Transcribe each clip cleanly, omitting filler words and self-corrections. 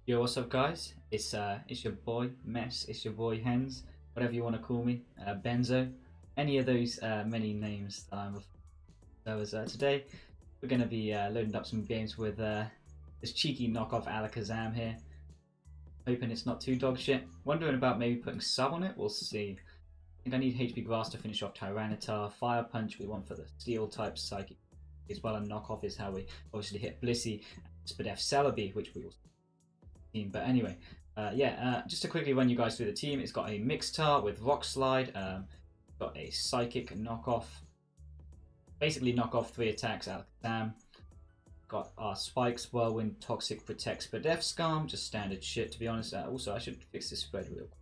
Yo, what's up, guys? It's your boy Mess. It's your boy Hens, whatever you want to call me, Benzo, any of those many names that I'm. Today we're gonna be loading up some games with this cheeky knockoff Alakazam here. Hoping it's not too dog shit. Wondering about maybe putting sub on it. We'll see. I think I need HP Grass to finish off Tyranitar. Fire Punch we want for the Steel type Psychic as well, and knockoff is how we obviously hit Blissey, Spadef Celebi, which we also team. But anyway, just to quickly run you guys through the team, it's got a Mixtar with Rock Slide, got a Psychic knockoff, basically knock off 3 attacks out of Alakazam. Got our Spikes, Whirlwind, Toxic, Protect, Spadef, Scarm, just standard shit to be honest. Also, I should fix this spread real quick.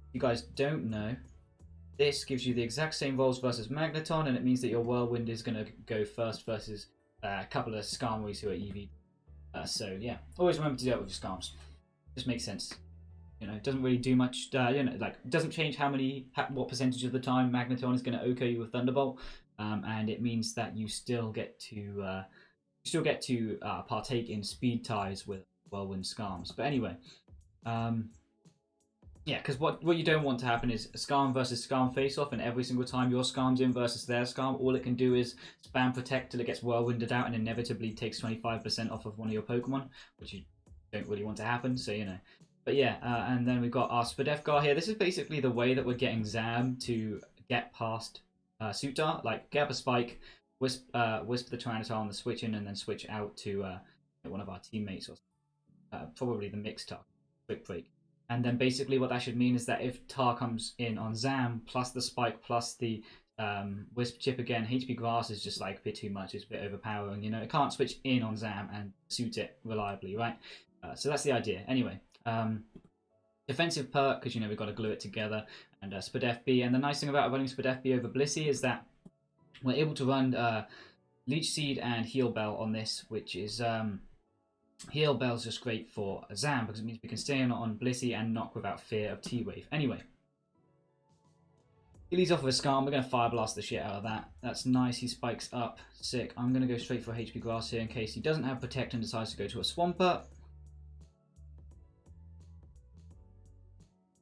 If you guys don't know, this gives you the exact same rolls versus Magneton, and it means that your Whirlwind is going to go first versus a couple of Skarmories who are EV. So yeah, always remember to do that with your Skarms. Just makes sense. It doesn't really do much. It doesn't change what percentage of the time Magneton is going to OHKO you with Thunderbolt, and it means that you still get to partake in speed ties with Whirlwind Skarms. But anyway, because what you don't want to happen is a Skarm versus Skarm face off, and every single time your Skarm's in versus their Skarm, all it can do is spam Protect till it gets Whirlwinded out and inevitably takes 25% off of one of your Pokemon, which you don't really want to happen. So But yeah, and then we've got our Spadefgar here. This is basically the way that we're getting Zam to get past Sutar. Like, get up a Spike, Wisp the Tyranitar on the switch in, and then switch out to one of our teammates, or probably the Mixtar, Quick Break. And then basically what that should mean is that if Tar comes in on Zam, plus the Spike, plus the Wisp chip again, HP Grass is just like a bit too much, it's a bit overpowering. It can't switch in on Zam and suit it reliably, right? So that's the idea. Anyway, defensive perk, because we've got to glue it together, and Spadef B. And the nice thing about running Spadef B over Blissey is that we're able to run Leech Seed and Heal Bell on this, which is Heal Bell's just great for Zam because it means we can stay on Blissey and knock without fear of T-Wave. Anyway, he leads off with a Skarm. We're going to Fire Blast the shit out of that. That's nice. He spikes up. Sick. I'm going to go straight for HP Grass here in case he doesn't have Protect and decides to go to a Swampert.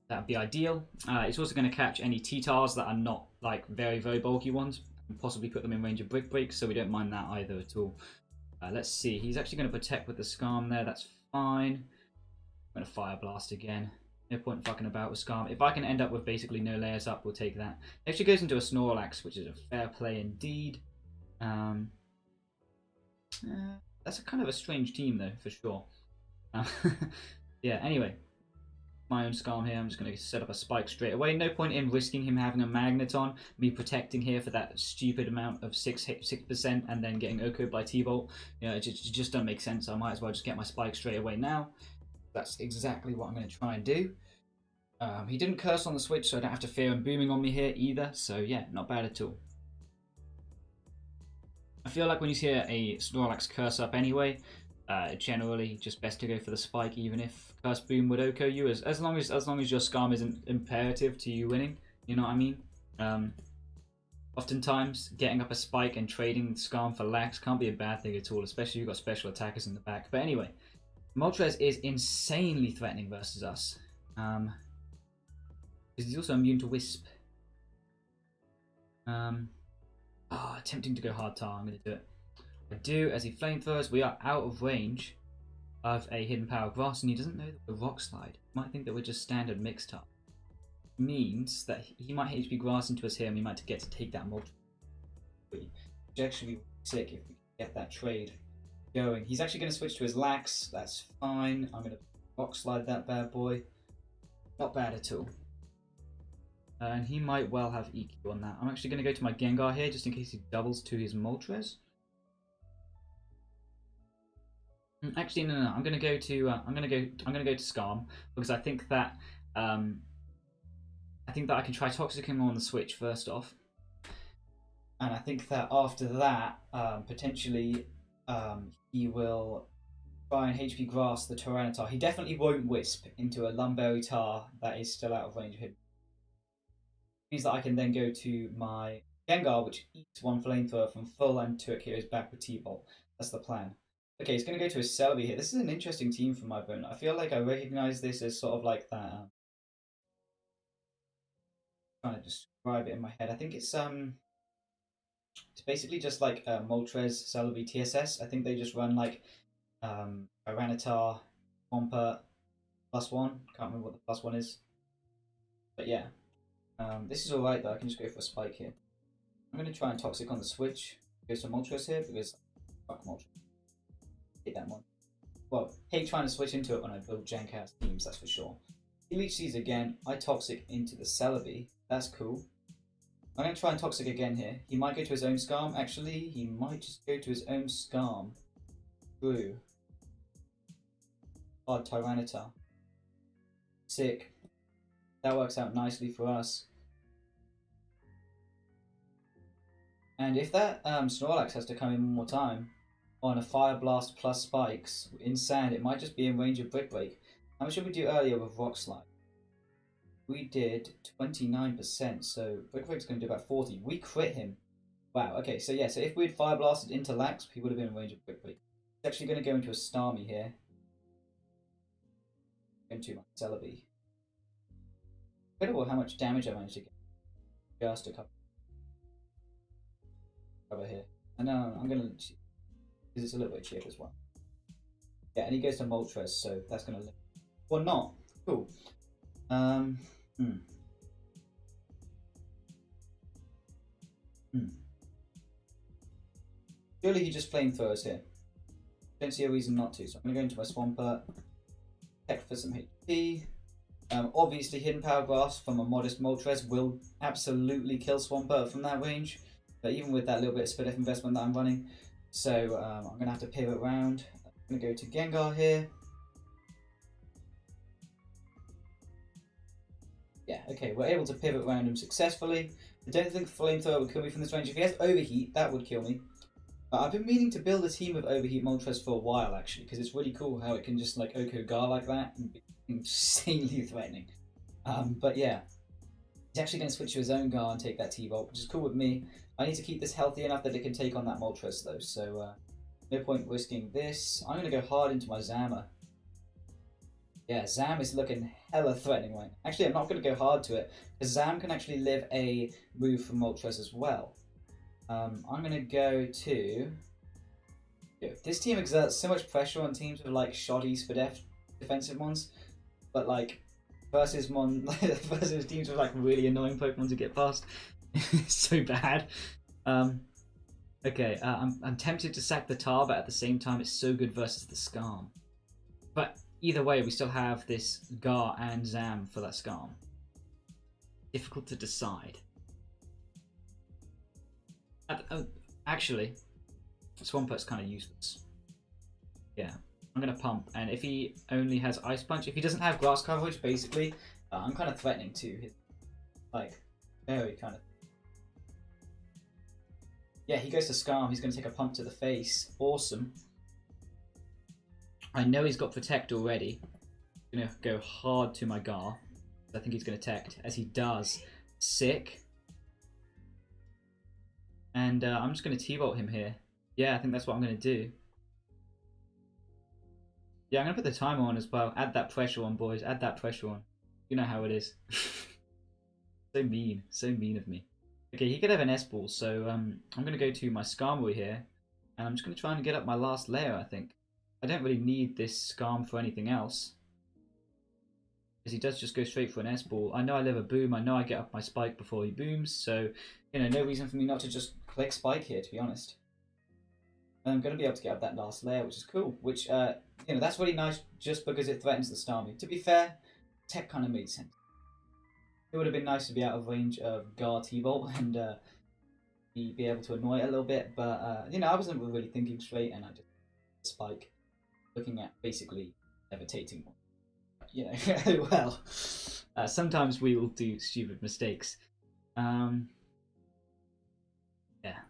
That'd be ideal. It's also going to catch any T-Tars that are not like very, very bulky ones, and possibly put them in range of Brick Break, so we don't mind that either at all. Let's see. He's actually going to Protect with the Skarm there. That's fine. I'm going to Fire Blast again. No point fucking about with Skarm. If I can end up with basically no layers up, we'll take that. It actually goes into a Snorlax, which is a fair play indeed. That's a kind of a strange team, though, for sure. Yeah, anyway. My own Skarm here. I'm just going to set up a Spike straight away. No point in risking him having a Magneton, me protecting here for that stupid amount of 6% and then getting OHKO'd by T-Bolt. It just doesn't make sense. I might as well just get my Spike straight away now. That's exactly what I'm going to try and do. He didn't curse on the switch, so I don't have to fear him booming on me here either. So yeah, not bad at all. I feel like when you hear a Snorlax curse up anyway, generally just best to go for the Spike, even if Curse Boom would OHKO you, as long as your Skarm isn't imperative to you winning. You know what I mean? Oftentimes getting up a Spike and trading Skarm for Lax can't be a bad thing at all, especially if you've got special attackers in the back. But anyway, Moltres is insanely threatening versus us. Because he's also immune to Wisp. Tempting to go hard tar. I'm going to do it. I do, as he flamethrowers. We are out of range of a Hidden Power Grass, and he doesn't know that we're Rock Slide. He might think that we're just standard Mixtar. Means that he might HP Grass into us here, and we might get to take that Moltres. Which actually be sick if we get that trade going. He's actually going to switch to his Lax. That's fine. I'm going to Rock Slide that bad boy. Not bad at all. And he might well have EQ on that. I'm actually going to go to my Gengar here, just in case he doubles to his Moltres. Actually, no. I'm gonna go to Skarm because I think that I can try Toxic him on the switch first off, and I think that after that, potentially, he will try and HP Grass the Tyranitar. He definitely won't Wisp into a Lumberry Tar that is still out of range of him. It means that I can then go to my Gengar, which eats one Flamethrower from full, and Turk Heroes back with T-Bolt. That's the plan. Okay, he's going to go to his Celebi here. This is an interesting team for my opponent. I feel like I recognize this as sort of like that. Trying to describe it in my head. I think it's basically just like Moltres, Celebi, TSS. I think they just run like Tyranitar, Wampa, +1. Can't remember what the +1 is. But yeah, this is alright though. I can just go for a spike here. I'm going to try and Toxic on the switch. Go to Moltres here because fuck Moltres. Hate that one. Well, hate trying to switch into it when I build jank ass teams, that's for sure. He Leech Seeds again. I Toxic into the Celebi. That's cool. I'm going to try and Toxic again here. He might go to his own Scarm. Actually, he might just go to his own Scarm. True. Hard Tyranitar. Sick. That works out nicely for us. And if that Snorlax has to come in one more time on a Fire Blast plus Spikes in Sand, it might just be in range of Brick Break. How much did we do earlier with Rock Slide? We did 29%, so Brick Break's going to do about 40. We crit him. Wow, okay, so yeah, so if we'd Fire Blasted into Lax, he would have been in range of Brick Break. He's actually going to go into a Starmie here. Into my Celebi. Incredible how much damage I managed to get. Just a couple. Over here. And I'm going to, because it's a little bit cheap as well. Yeah, and he goes to Moltres, so that's going to live. Or not. Cool. Surely he just flamethrowers here. Don't see a reason not to, so I'm going to go into my Swampert. Tech for some HP. Obviously, Hidden Power Grass from a modest Moltres will absolutely kill Swampert from that range. But even with that little bit of split F investment that I'm running. So I'm going to have to pivot around. I'm going to go to Gengar here. Yeah, okay, we're able to pivot around him successfully. I don't think Flamethrower would kill me from this range. If he has Overheat, that would kill me. I've been meaning to build a team of Overheat Moltres for a while, actually, because it's really cool how it can just, like, Oko Gar like that and be insanely threatening. But yeah, he's actually going to switch to his own Gar and take that T-Volt, which is cool with me. I need to keep this healthy enough that it can take on that Moltres, though, so no point risking this. I'm going to go hard into my Zama. Yeah, Zam is looking hella threatening right now. Actually, I'm not going to go hard to it, because Zam can actually live a move from Moltres as well. I'm going to go to... This team exerts so much pressure on teams with, like, shoddy Spadef defensive ones, but, like, versus teams with, like, really annoying Pokemon to get past. It's so bad. Okay, I'm tempted to sack the Tar, but at the same time, it's so good versus the Skarm. But either way, we still have this Gar and Zam for that Skarm. Difficult to decide. Actually, Swampert's kind of useless. Yeah, I'm going to pump, and if he only has Ice Punch, if he doesn't have grass coverage, basically, I'm kind of threatening too. Like, very kind of... Yeah, he goes to Skarm, he's going to take a pump to the face. Awesome. I know he's got Protect already. I'm going to go hard to my Gar. I think he's going to Protect, as he does. Sick. And I'm just going to T-Bolt him here. Yeah, I think that's what I'm going to do. Yeah, I'm going to put the timer on as well. Add that pressure on, boys. Add that pressure on. You know how it is. So mean. So mean of me. Okay, he could have an S-Ball, so I'm going to go to my Skarmory here. And I'm just going to try and get up my last layer, I think. I don't really need this Skarm for anything else. Because he does just go straight for an S-Ball. I know I live a Boom. I know I get up my Spike before he booms. So, you know, no reason for me not to just click Spike here, to be honest. And I'm going to be able to get up that last layer, which is cool. Which, you know, that's really nice just because it threatens the Starmie. To be fair, Tech kind of made sense. It would have been nice to be out of range of Gar T-Bolt and be able to annoy it a little bit. But, you know, I wasn't really thinking straight and I just Spike. Looking at basically levitating one. You know, well, sometimes we will do stupid mistakes. Yeah,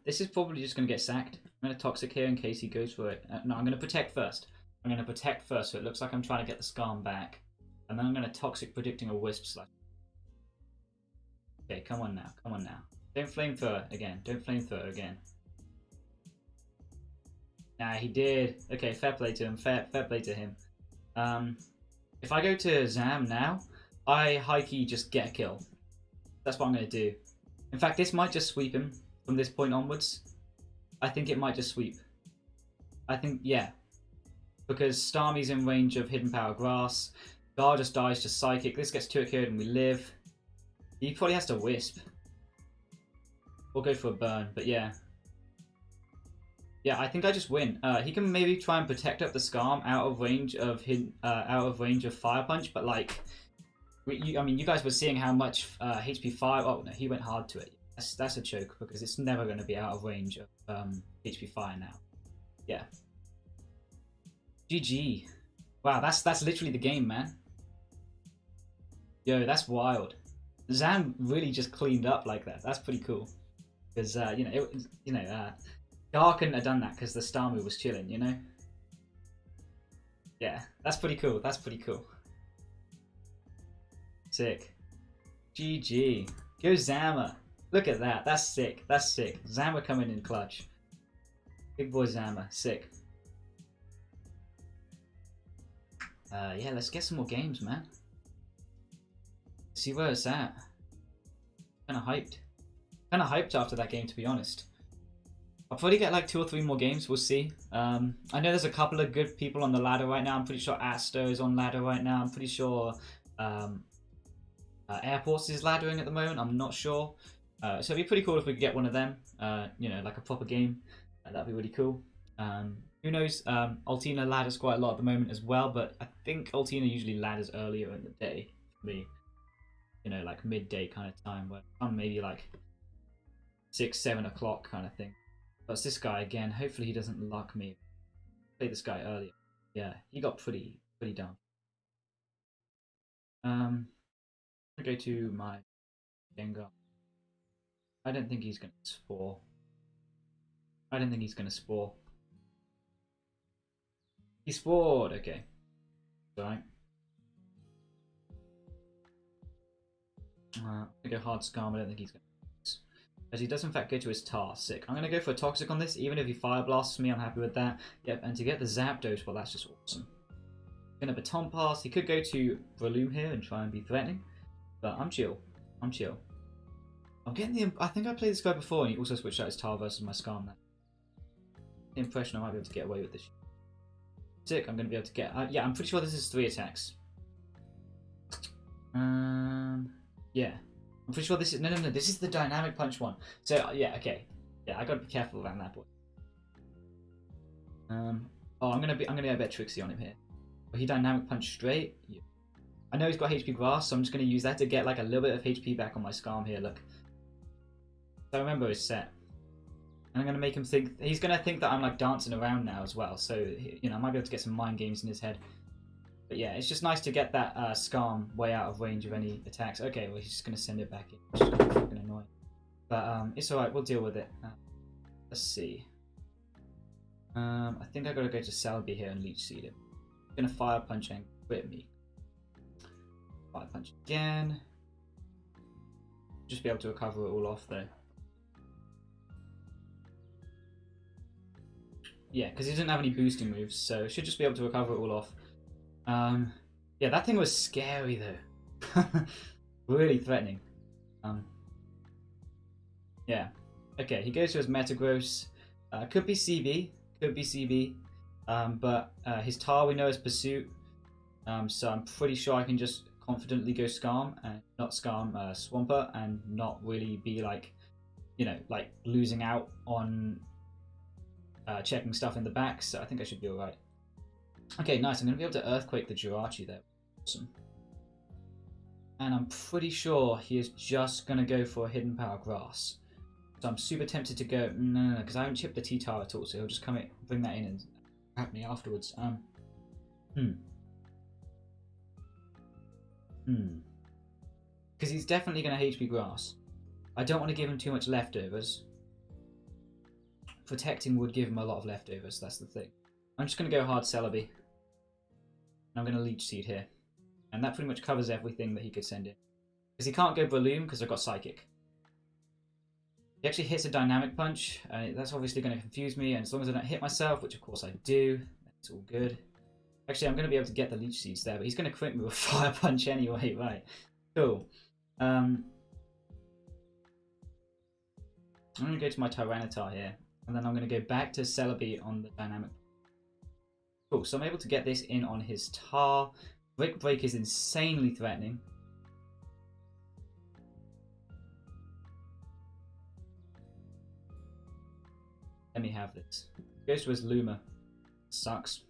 this is probably just going to get sacked. I'm going to Toxic here in case he goes for it. No, I'm going to Protect first. I'm going to Protect first, so it looks like I'm trying to get the Skarm back. And then I'm going to Toxic, predicting a Wisp Slash. Okay, come on now, come on now. Don't Flamethrower again, don't Flamethrower again. Nah, he did. Okay, fair play to him. Fair play to him. If I go to Zam now, I high-key just get a kill. That's what I'm going to do. In fact, this might just sweep him from this point onwards. I think it might just sweep. I think, yeah. Because Starmie's in range of Hidden Power Grass. Gar just dies to Psychic. This gets 2 occurred and we live. He probably has to Wisp. Or go for a burn, but yeah. Yeah, I think I just win. He can maybe try and protect up the Skarm out of range of Fire Punch, but like, I mean, you guys were seeing how much HP Fire. Oh no, he went hard to it. That's a choke because it's never going to be out of range of HP Fire now. Yeah. GG. Wow, that's literally the game, man. Yo, that's wild. Zam really just cleaned up like that. That's pretty cool. Because Gar couldn't have done that because the Starmie was chilling, you know? Yeah, that's pretty cool. That's pretty cool. Sick. GG. Go Zama. Look at that. That's sick. That's sick. Zama coming in clutch. Big boy Zama. Sick. Yeah, let's get some more games, man. See where it's at. Kinda hyped. Kinda hyped after that game, to be honest. I'll probably get like 2 or 3 more games, we'll see. I know there's a couple of good people on the ladder right now. I'm pretty sure Asto is on ladder right now. I'm pretty sure Airports is laddering at the moment. I'm not sure. So it'd be pretty cool if we could get one of them. You know, like a proper game. That'd be really cool. Who knows? Altina ladders quite a lot at the moment as well, but I think Altina usually ladders earlier in the day for me. You know, like midday kind of time, where I'm maybe like 6, 7 o'clock kind of thing. But it's this guy again. Hopefully he doesn't luck me. Play this guy earlier. Yeah, he got pretty down. I'll go to my Gengar. I don't think he's gonna Spore. I don't think he's gonna Spore. He Spored. Okay. Alright. I'm gonna go hard Skarm. I don't think he's gonna. As he does in fact go to his Tar. Sick. I'm going to go for a Toxic on this. Even if he Fire Blasts me, I'm happy with that. Yep, and to get the Zapdos, well, that's just awesome. Going to Baton Pass. He could go to Breloom here and try and be threatening. But I'm chill. I'm chill. I'm getting the... I think I played this guy before and he also switched out his Tar versus my Skarm now. The impression I might be able to get away with this. Sick. I'm going to be able to get... yeah, I'm pretty sure this is 3 attacks. Yeah. I'm pretty sure this is... No, this is the Dynamic Punch one. So, yeah, okay. Yeah, I gotta be careful around that boy. Oh, I'm gonna go a bit Trixie on him here. But he Dynamic Punch straight. Yeah. I know he's got HP Grass, so I'm just gonna use that to get like a little bit of HP back on my Skarm here, look. So remember his set. And I'm gonna make him think... He's gonna think that I'm like dancing around now as well. So, you know, I might be able to get some mind games in his head. But yeah, it's just nice to get that Skarm way out of range of any attacks. Okay, well he's just going to send it back in, which is going to be fucking annoying. But it's alright, we'll deal with it. Let's see. I think I got to go to Celebi here and Leech Seed him. I'm going to Fire Punch and quit me. Fire Punch again. Just be able to recover it all off though. Yeah, because he doesn't have any boosting moves, so should just be able to recover it all off. Yeah, that thing was scary though. Really threatening. Yeah. Okay, he goes to his Metagross. Could be CB. Could be CB. But his Tar we know is Pursuit. So I'm pretty sure I can just confidently go Skarm and not Skarm Swampert and not really be like, you know, like losing out on checking stuff in the back. So I think I should be alright. Okay, nice. I'm going to be able to Earthquake the Jirachi there. Awesome. And I'm pretty sure he is just going to go for a Hidden Power Grass. So I'm super tempted to go... No, because I haven't chipped the T-Tar at all, so he'll just come in, bring that in and at me afterwards. Because he's definitely going to HP Grass. I don't want to give him too much leftovers. Protecting would give him a lot of leftovers, that's the thing. I'm just going to go hard Celebi. I'm going to Leech Seed here. And that pretty much covers everything that he could send in. Because he can't go Balloon because I've got Psychic. He actually hits a dynamic punch. That's obviously going to confuse me, and as long as I don't hit myself, which of course I do, that's all good. Actually, I'm going to be able to get the leech seeds there, but he's going to crit me with a fire punch anyway, right? Cool. I'm going to go to my Tyranitar here, and then I'm going to go back to Celebi on the dynamic. Cool, so I'm able to get this in on his Tar. Break is insanely threatening. Let me have this. Goes to his Luma. Sucks.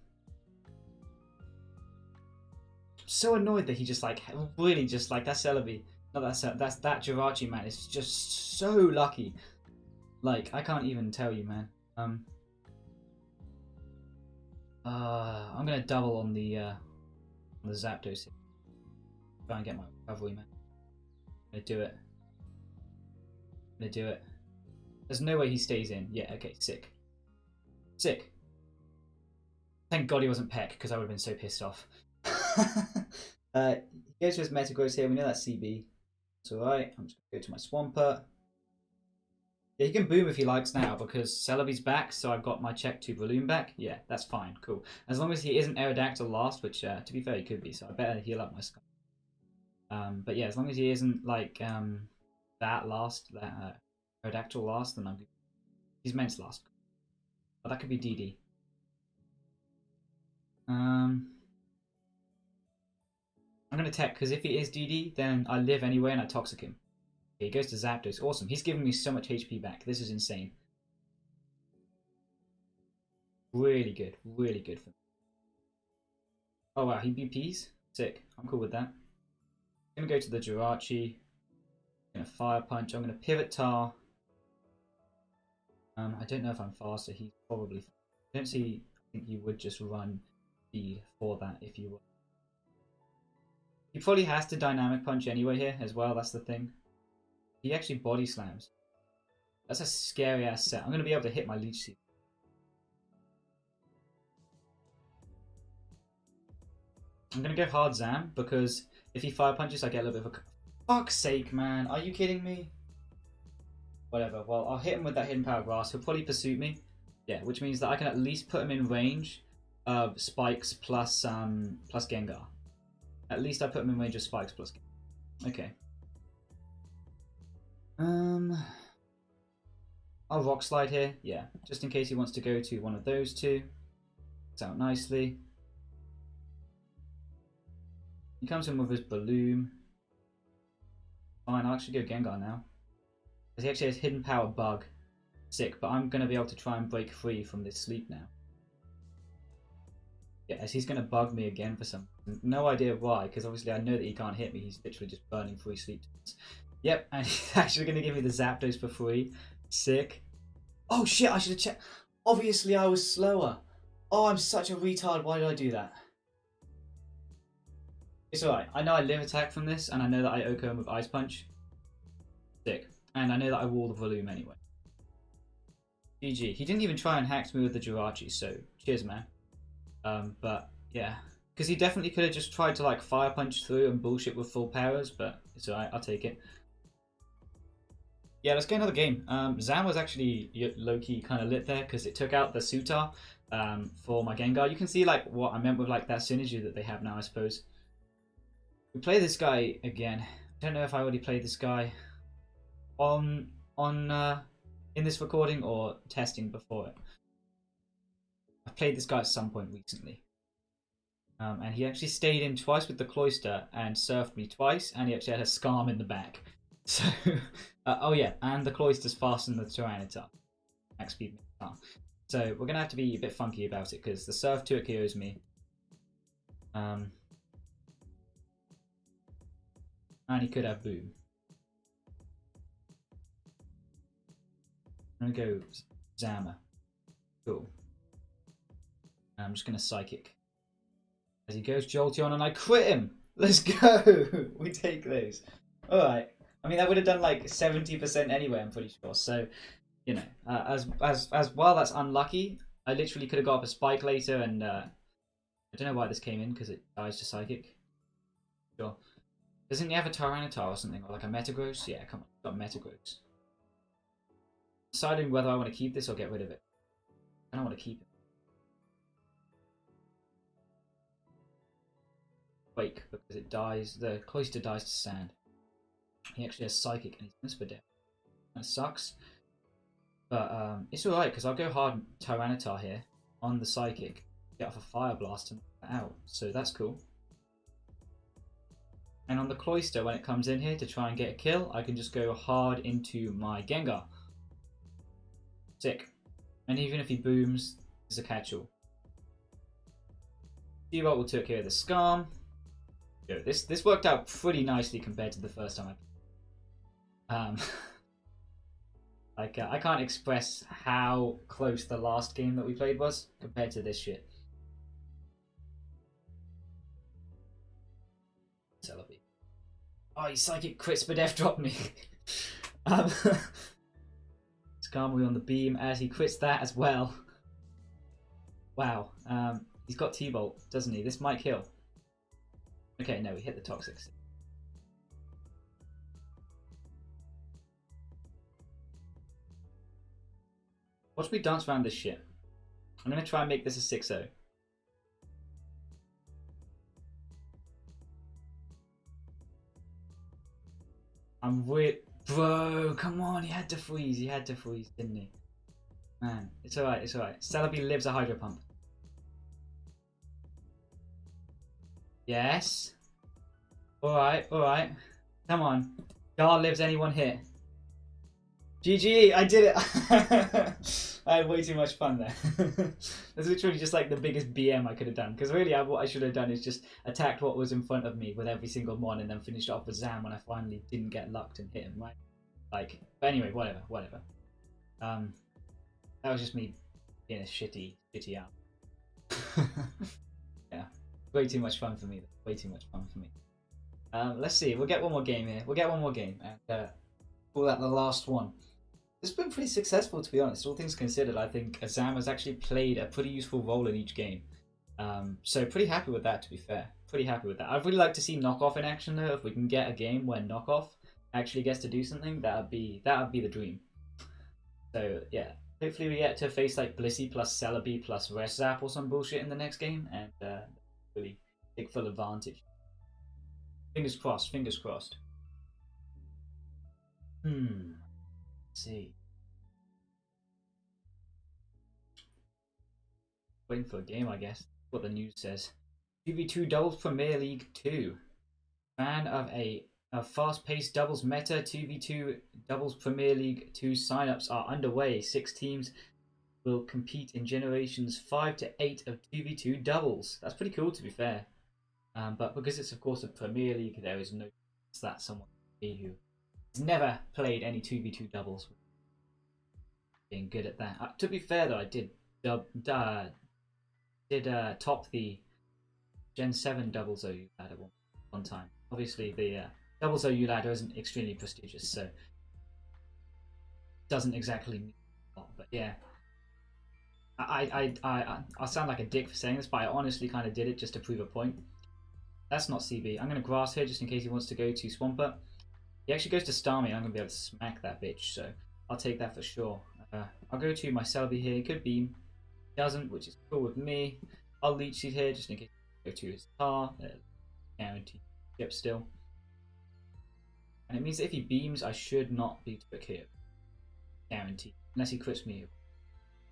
I'm so annoyed that he just like, really just like, that's Celebi. No, that's that Jirachi, man. It's just so lucky. Like, I can't even tell you, man. I'm gonna double on the Zapdos here. Try and get my recovery, man. I'm gonna do it. I'm gonna do it. There's no way he stays in. Yeah, okay, sick. Sick. Thank God he wasn't Peck, because I would have been so pissed off. He goes to his Metagross here. We know that's CB. It's alright. I'm just going to go to my Swampert. Yeah, he can boom if he likes now, because Celebi's back, so I've got my Check 2 Balloon back. Yeah, that's fine. Cool. As long as he isn't Aerodactyl last, which, to be fair, he could be, so I better heal up my Sky. But yeah, as long as he isn't, like, that last, that Aerodactyl last, then I'm good. He's Mence last. But that could be DD. I'm going to tech, because if he is DD, then I live anyway and I Toxic him. Okay, he goes to Zapdos. Awesome. He's giving me so much HP back. This is insane. Really good. Really good for me. Oh wow, he BPs? Sick. I'm cool with that. I'm going to go to the Jirachi. I'm going to Fire Punch. I'm going to Pivot Tar. I don't know if I'm faster. He's probably... I don't see... I think you would just run speed for that if you were. He probably has to Dynamic Punch anyway here as well. That's the thing. He actually Body Slams. That's a scary ass set. I'm going to be able to hit my Leech Seed. I'm going to go hard Zam because if he Fire Punches, I get a little bit of a... Fuck's sake, man. Are you kidding me? Whatever. Well, I'll hit him with that Hidden Power Grass. He'll probably pursue me. Yeah, which means that I can at least put him in range of Spikes plus Gengar. At least I put him in range of Spikes plus Gengar. Okay. I'll Rock Slide here. Yeah, just in case he wants to go to one of those two. Works out nicely. He comes in with his Balloon. Fine, I'll actually go Gengar now. Because he actually has Hidden Power Bug. Sick, but I'm going to be able to try and break free from this sleep now. Yes, he's going to bug me again for some reason. No idea why, because obviously I know that he can't hit me. He's literally just burning free sleep. Yep, and he's actually going to give me the Zapdos for free. Sick. Oh shit, I should have checked. Obviously I was slower. Oh, I'm such a retard. Why did I do that? It's alright. I know I live attack from this, and I know that I OHKO him with Ice Punch. Sick. And I know that I wall the volume anyway. GG. He didn't even try and hack me with the Jirachi, so cheers, man. But yeah, because he definitely could have just tried to like Fire Punch through and bullshit with full powers, but it's alright, I'll take it. Yeah, let's get another game. Zam was actually low-key kind of lit there because it took out the Sutar for my Gengar. You can see like what I meant with like that synergy that they have now, I suppose. We play this guy again. I don't know if I already played this guy on in this recording or testing before it. I've played this guy at some point recently. And he actually stayed in twice with the Cloyster and surfed me twice, and he actually had a Scarm in the back. So, oh yeah, and the Cloyster's faster than the Tyranitar. Max speed. So we're going to have to be a bit funky about it, because the Surf 2 KOs me. And he could have Boom. I'm going to go Zama. Cool. I'm just going to Psychic. As he goes Jolteon and I crit him! Let's go! We take those. Alright. I mean, that would have done like 70% anyway, I'm pretty sure. So, you know, as while that's unlucky, I literally could have got up a Spike later, and I don't know why this came in, because it dies to Psychic. Sure. Doesn't he have a Tyranitar or something, or like a Metagross? Yeah, come on, got Metagross. deciding whether I want to keep this or get rid of it. I don't want to keep it. Quake, because it dies. The cloister dies to sand. He actually has psychic and he's Whisper Death. That sucks. But it's alright because I'll go hard Tyranitar here on the psychic. Get off a Fire Blast and out. So that's cool. And on the cloister, when it comes in here to try and get a kill, I can just go hard into my Gengar. Sick. And even if he booms, it's a catch-all. T-Bolt will take care of the Scarm. Yo, this worked out pretty nicely compared to the first time I played. I can't express how close the last game that we played was compared to this shit. Celebi. Oh, you psychic crits, but F dropped me. Skarmory on the beam as he crits that as well. Wow. He's got T-Bolt, doesn't he? This might kill. Okay, no, we hit the Toxic. Watch me dance around this shit. I'm going to try and make this a 6-0. I'm weird. Bro, come on, he had to freeze. He had to freeze, didn't he? Man, it's alright, it's alright. Celebi lives a Hydro Pump. Yes. Alright, alright. Come on. Gar lives anyone hit. GG, I did it. I had way too much fun there. That's literally just like the biggest BM I could have done. Because really, what I should have done is just attacked what was in front of me with every single one and then finished off with Zam when I finally didn't get lucked and hit him, right? Like, but anyway, whatever. That was just me being a shitty out. Yeah, way too much fun for me. Way too much fun for me. Let's see, we'll get one more game here. We'll get one more game and call that the last one. It's been pretty successful, to be honest. All things considered, I think Azam has actually played a pretty useful role in each game. So pretty happy with that, to be fair. Pretty happy with that. I'd really like to see Knockoff in action, though. If we can get a game where Knockoff actually gets to do something, that would be the dream. So yeah, hopefully we get to face like Blissey plus Celebi plus Rest Zap or some bullshit in the next game, and really take full advantage. Fingers crossed. Fingers crossed. Let's see. Waiting for a game, I guess. That's what the news says. 2v2 Doubles Premier League 2. Fan of a fast-paced doubles meta, 2v2 Doubles Premier League 2 signups are underway. 6 teams will compete in generations 5 to 8 of 2v2 doubles. That's pretty cool, to be fair. But because it's, of course, a Premier League, there is no chance that someone who has never played any 2v2 doubles being good at that. To be fair, though, I did top the Gen 7 Doubles OU ladder one time. Obviously, the Doubles OU ladder isn't extremely prestigious, so it doesn't exactly mean a lot. But yeah, I sound like a dick for saying this, but I honestly kind of did it just to prove a point. That's not CB. I'm going to grass here just in case he wants to go to Swampert. He actually goes to Starmie. I'm going to be able to smack that bitch, so I'll take that for sure. I'll go to my Celebi here. He could beam. He doesn't, which is cool with me. I'll Leech Seed here just in case he go to his tar. Guaranteed chip still. And it means that if he beams, I should not be took here. Guaranteed. Unless he crits me.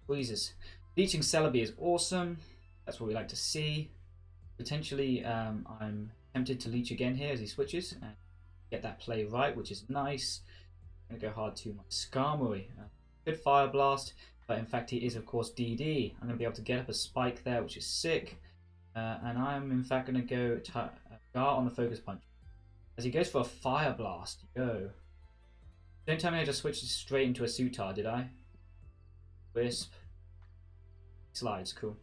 Squeezes. Leeching Celebi is awesome. That's what we like to see. Potentially, I'm tempted to Leech again here as he switches and get that play right, which is nice. I'm going to go hard to my Skarmory. Good Fire Blast, but in fact he is, of course, DD. I'm going to be able to get up a Spike there, which is sick. And I'm, in fact, going to go Gar on the Focus Punch. As he goes for a Fire Blast. Yo. Don't tell me I just switched straight into a Sutar, did I? Wisp. Slides, cool.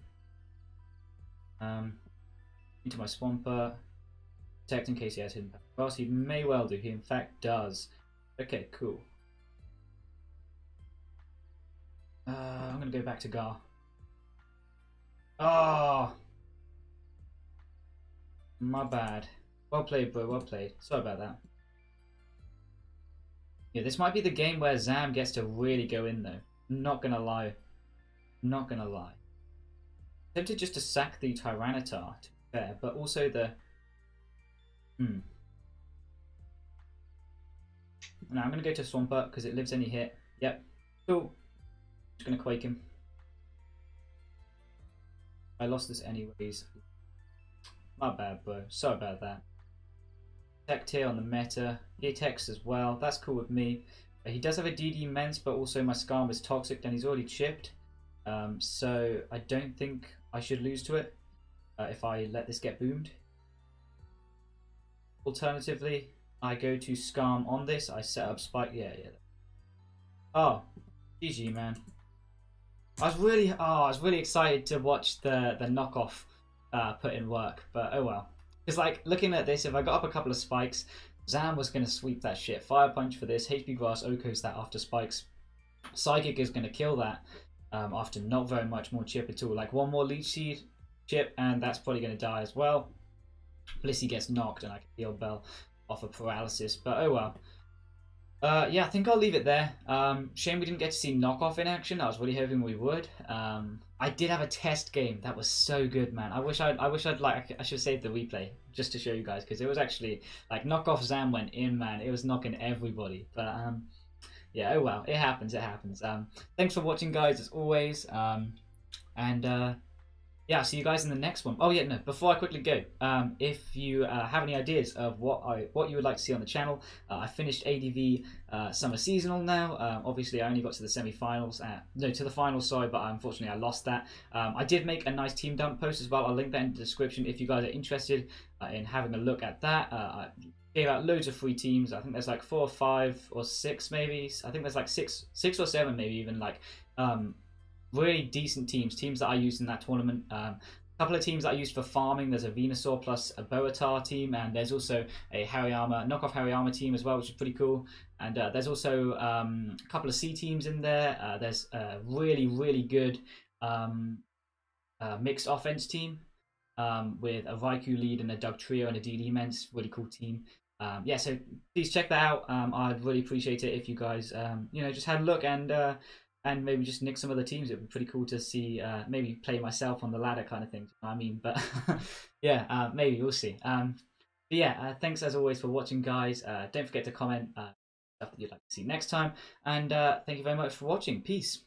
Into my Swampert. Protect in case he has hidden Grass. He may well do. He in fact does. Okay, cool. I'm going to go back to Gar. Oh! My bad. Well played, bro. Well played. Sorry about that. Yeah, this might be the game where Zam gets to really go in though. Not gonna lie. Not gonna lie. Tempted just to sack the Tyranitar, to be fair, but also the... Now I'm gonna go to Swampert because it lives any hit. Yep. Cool. Just gonna Quake him. I lost this anyways. My bad, bro. Sorry about that. Tech tier on the meta. He attacks as well. That's cool with me. He does have a DD Mence, but also my Skarm is toxic and he's already chipped. So I don't think I should lose to it if I let this get boomed. Alternatively, I go to Skarm on this. I set up Spike. Yeah. Oh, GG, man. I was really excited to watch the knockoff put in work, but oh well. Because like looking at this, if I got up a couple of spikes, Zam was going to sweep that shit. Fire Punch for this, HP Grass Oko's that after spikes. Psychic is going to kill that after not very much more chip at all. Like one more Leech Seed chip, and that's probably going to die as well. Blissey gets knocked, and I can heal Bell off of paralysis. But oh well. Yeah, I think I'll leave it there. Shame we didn't get to see knockoff in action. I was really hoping we would. I did have a test game that was so good, man. I should have saved the replay just to show you guys because it was actually like knockoff Zam went in, man. It was knocking everybody. But yeah, oh well, it happens. Thanks for watching, guys, as always. Yeah, I'll see you guys in the next one. Oh yeah, no, before I quickly go, if you have any ideas of what you would like to see on the channel, I finished ADV Summer Seasonal now. Obviously, I only got to the semi-finals, to the finals, sorry, but unfortunately I lost that. I did make a nice team dump post as well. I'll link that in the description if you guys are interested in having a look at that. I gave out loads of free teams. I think there's like 4 or 5 or 6 maybe. I think there's like 6 or 7 maybe even like really decent teams that I used in that tournament. A couple of teams that I used for farming. There's a Venusaur plus a Boatar team, and there's also a knockoff Hariyama team as well, which is pretty cool. And there's also a couple of C teams in there. There's a really good mixed offense team with a Raikou lead and a Dugtrio and a DD Mence. Really cool team. Yeah, so please check that out. I'd really appreciate it if you guys just had a look and maybe just nick some other teams. It would be pretty cool to see maybe play myself on the ladder kind of thing. You know what I mean? But yeah, maybe we'll see. But yeah, thanks as always for watching, guys. Don't forget to comment stuff that you'd like to see next time. And thank you very much for watching. Peace.